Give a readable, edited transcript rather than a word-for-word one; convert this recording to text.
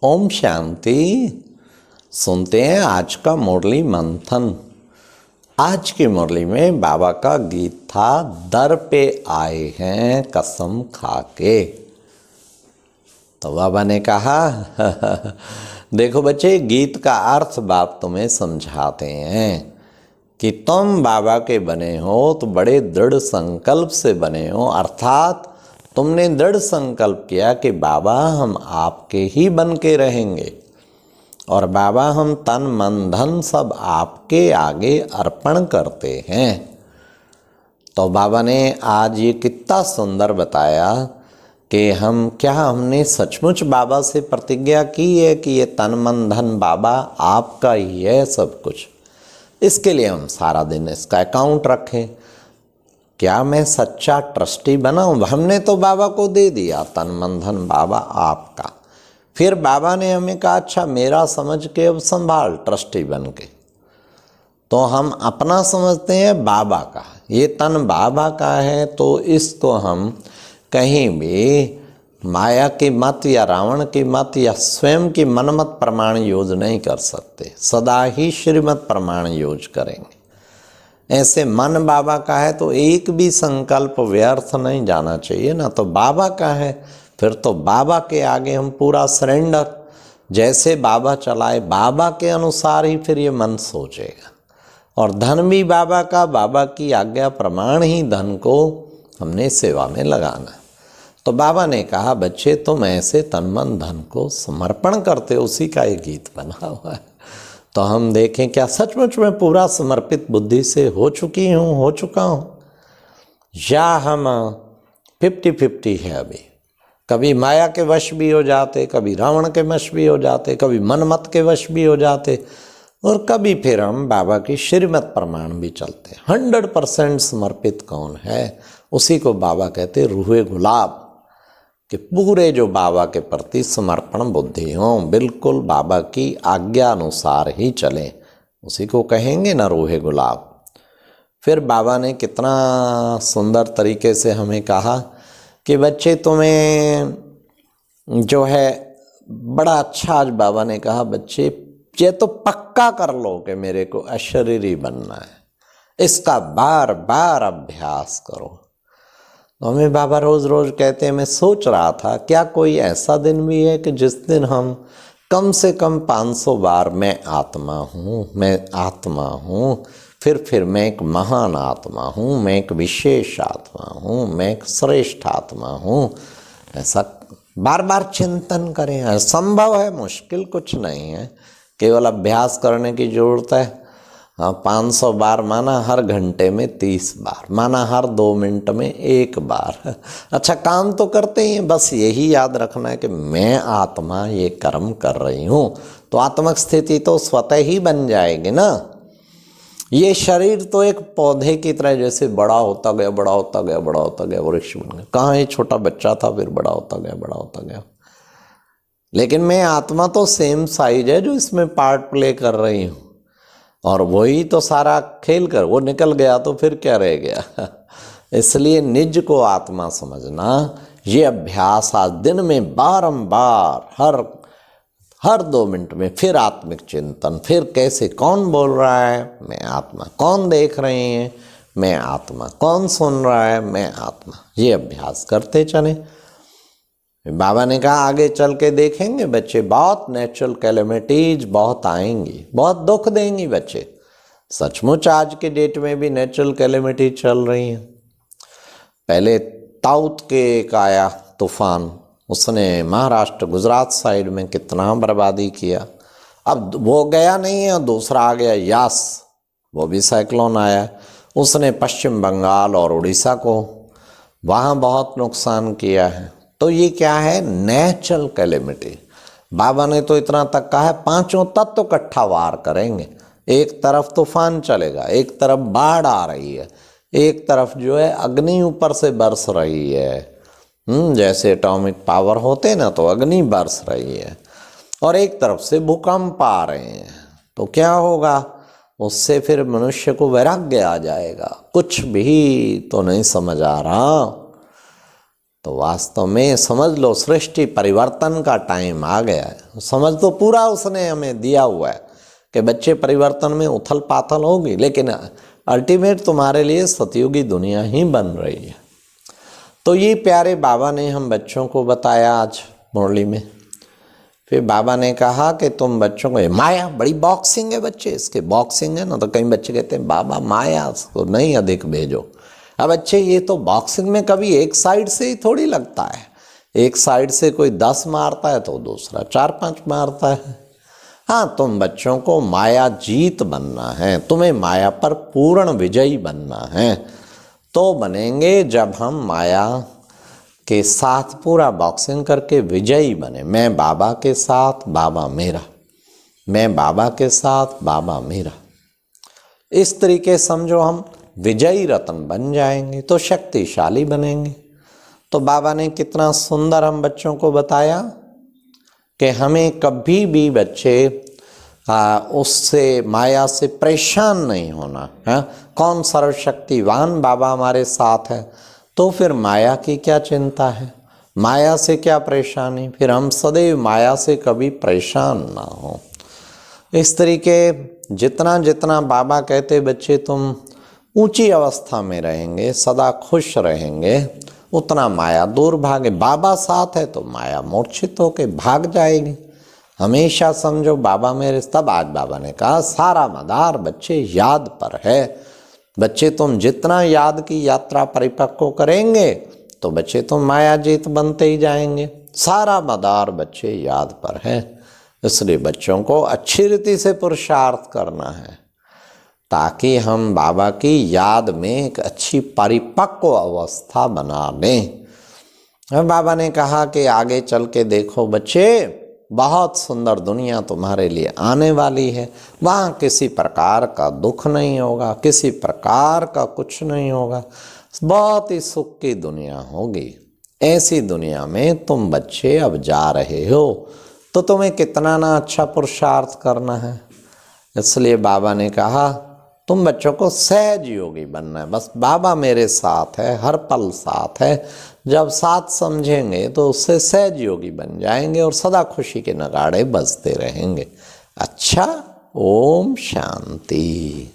ओम शांति। सुनते हैं आज का मुरली मंथन। आज की मुरली में बाबा का गीत था, दर पे आए हैं कसम खा के। तो बाबा ने कहा देखो बच्चे, गीत का अर्थ बाप तुम्हें समझाते हैं कि तुम बाबा के बने हो तो बड़े दृढ़ संकल्प से बने हो, अर्थात तुमने दृढ़ संकल्प किया कि बाबा हम आपके ही बन के रहेंगे और बाबा हम तन मन धन सब आपके आगे अर्पण करते हैं। तो बाबा ने आज ये कितना सुंदर बताया कि हमने सचमुच बाबा से प्रतिज्ञा की है कि ये तन मन धन बाबा आपका ही है सब कुछ। इसके लिए हम सारा दिन इसका अकाउंट रखें। क्या मैं सच्चा ट्रस्टी बनाऊं? हमने तो बाबा को दे दिया तन मन धन बाबा आपका। फिर बाबा ने हमें कहा अच्छा मेरा समझ के अब संभाल ट्रस्टी बन के। तो हम अपना समझते हैं बाबा का, ये तन बाबा का है, तो इसको हम कहीं भी माया की मत या रावण की मत या स्वयं की मनमत प्रमाण यूज नहीं कर सकते। सदा ही श्रीमत प्रमाण यूज करेंगे। ऐसे मन बाबा का है तो एक भी संकल्प व्यर्थ नहीं जाना चाहिए ना। तो बाबा का है फिर तो बाबा के आगे हम पूरा सरेंडर, जैसे बाबा चलाए बाबा के अनुसार ही फिर ये मन सोचेगा। और धन भी बाबा का, बाबा की आज्ञा प्रमाण ही धन को हमने सेवा में लगाना। तो बाबा ने कहा बच्चे तुम ऐसे तन मन धन को समर्पण करते, उसी का ये गीत बना हुआ है। तो हम देखें क्या सचमुच में पूरा समर्पित बुद्धि से हो चुका हूँ, या हम 50-50 है अभी। कभी माया के वश भी हो जाते, कभी रावण के वश भी हो जाते, कभी मनमत के वश भी हो जाते, और कभी फिर हम बाबा की श्रीमत प्रमाण भी चलते। 100% समर्पित कौन है? उसी को बाबा कहते रूहे गुलाब, कि पूरे जो बाबा के प्रति समर्पण बुद्धि हो, बिल्कुल बाबा की आज्ञा अनुसार ही चलें, उसी को कहेंगे ना रूहे गुलाब। फिर बाबा ने कितना सुंदर तरीके से हमें कहा कि बच्चे तुम्हें जो है बड़ा अच्छा, आज बाबा ने कहा बच्चे ये तो पक्का कर लो कि मेरे को अशरीरी बनना है, इसका बार बार अभ्यास करो। तो हमें बाबा रोज़ रोज़ कहते हैं, मैं सोच रहा था क्या कोई ऐसा दिन भी है कि जिस दिन हम कम से कम 500 बार मैं आत्मा हूँ, फिर मैं एक महान आत्मा हूँ, मैं एक विशेष आत्मा हूँ, मैं एक श्रेष्ठ आत्मा हूँ, ऐसा बार बार चिंतन करें। संभव है, मुश्किल कुछ नहीं है, केवल अभ्यास करने की ज़रूरत है। 500 बार माना हर घंटे में 30 बार, माना हर 2 मिनट में 1 बार। अच्छा काम तो करते ही हैं, बस यही याद रखना है कि मैं आत्मा ये कर्म कर रही हूँ, तो आत्मक स्थिति तो स्वतः ही बन जाएगी ना। ये शरीर तो एक पौधे की तरह जैसे बड़ा होता गया वृक्ष बन गया। कहाँ ये छोटा बच्चा था, फिर बड़ा होता गया। लेकिन मैं आत्मा तो सेम साइज है जो इसमें पार्ट प्ले कर रही हूँ, और वही तो सारा खेल कर वो निकल गया तो फिर क्या रह गया। इसलिए निज को आत्मा समझना, ये अभ्यास आज दिन में बारंबार हर 2 मिनट में, फिर आत्मिक चिंतन, फिर कैसे कौन बोल रहा है, मैं आत्मा, कौन देख रहे हैं, मैं आत्मा, कौन सुन रहा है, मैं आत्मा, ये अभ्यास करते चले। बाबा ने कहा आगे चल के देखेंगे बच्चे, बहुत नेचुरल कैलेमिटीज बहुत आएंगी, बहुत दुख देंगी बच्चे। सचमुच आज के डेट में भी नेचुरल कैलेमिटी चल रही हैं। पहले ताउत के एक आया तूफान, उसने महाराष्ट्र गुजरात साइड में कितना बर्बादी किया। अब वो गया नहीं है, दूसरा आ गया यास, वो भी साइक्लोन आया, उसने पश्चिम बंगाल और उड़ीसा को वहाँ बहुत नुकसान किया है। तो ये क्या है? Natural calamity. बाबा ने तो इतना तक कहा है 5 तत्व इकट्ठा वार करेंगे। एक तरफ तूफान चलेगा, एक तरफ बाढ़ आ रही है, एक तरफ जो है अग्नि ऊपर से बरस रही है, जैसे एटॉमिक पावर होते ना, तो अग्नि बरस रही है, और एक तरफ से भूकंप आ रहे हैं। तो क्या होगा? उससे फिर मनुष्य को वैराग्य आ जाएगा। कुछ भी तो नहीं समझ आ रहा। तो वास्तव में समझ लो सृष्टि परिवर्तन का टाइम आ गया है। समझ तो पूरा उसने हमें दिया हुआ है कि बच्चे परिवर्तन में उथल पाथल होगी, लेकिन अल्टीमेट तुम्हारे लिए सतयुगी दुनिया ही बन रही है। तो ये प्यारे बाबा ने हम बच्चों को बताया आज मुरली में। फिर बाबा ने कहा कि तुम बच्चों को, माया बड़ी बॉक्सिंग है बच्चे, इसके बॉक्सिंग है ना, तो कई बच्चे कहते हैं बाबा माया को नहीं अधिक भेजो। अब बच्चे ये तो बॉक्सिंग में कभी एक साइड से ही थोड़ी लगता है, एक साइड से कोई 10 मारता है तो दूसरा 4-5 मारता है। हाँ, तुम बच्चों को माया जीत बनना है, तुम्हें माया पर पूर्ण विजयी बनना है। तो बनेंगे जब हम माया के साथ पूरा बॉक्सिंग करके विजयी बने। मैं बाबा के साथ, बाबा मेरा, मैं बाबा के साथ, बाबा मेरा। इस तरीके समझो हम विजयी रत्न बन जाएंगे तो शक्तिशाली बनेंगे। तो बाबा ने कितना सुंदर हम बच्चों को बताया कि हमें कभी भी बच्चे उससे माया से परेशान नहीं होना है। कौन सर्वशक्तिवान बाबा हमारे साथ है, तो फिर माया की क्या चिंता है, माया से क्या परेशानी। फिर हम सदैव माया से कभी परेशान ना हो। इस तरीके जितना जितना बाबा कहते बच्चे तुम ऊंची अवस्था में रहेंगे, सदा खुश रहेंगे, उतना माया दूर भागे। बाबा साथ है तो माया मूर्छित होके भाग जाएगी। हमेशा समझो बाबा मेरे। तब आज बाबा ने कहा सारा मदार बच्चे याद पर है। बच्चे तुम जितना याद की यात्रा परिपक्व करेंगे तो बच्चे तुम माया जीत बनते ही जाएंगे। सारा मदार बच्चे याद पर है। इसलिए बच्चों को अच्छी रीति से पुरुषार्थ करना है ताकि हम बाबा की याद में एक अच्छी परिपक्व अवस्था बना लें। बाबा ने कहा कि आगे चल के देखो बच्चे, बहुत सुंदर दुनिया तुम्हारे लिए आने वाली है। वहाँ किसी प्रकार का दुख नहीं होगा, किसी प्रकार का कुछ नहीं होगा, बहुत ही सुख की दुनिया होगी। ऐसी दुनिया में तुम बच्चे अब जा रहे हो तो तुम्हें कितना ना अच्छा पुरुषार्थ करना है। इसलिए बाबा ने कहा तुम बच्चों को सहज योगी बनना है। बस बाबा मेरे साथ है, हर पल साथ है। जब साथ समझेंगे तो उससे सहज योगी बन जाएंगे और सदा खुशी के नगाड़े बजते रहेंगे। अच्छा, ओम शांति।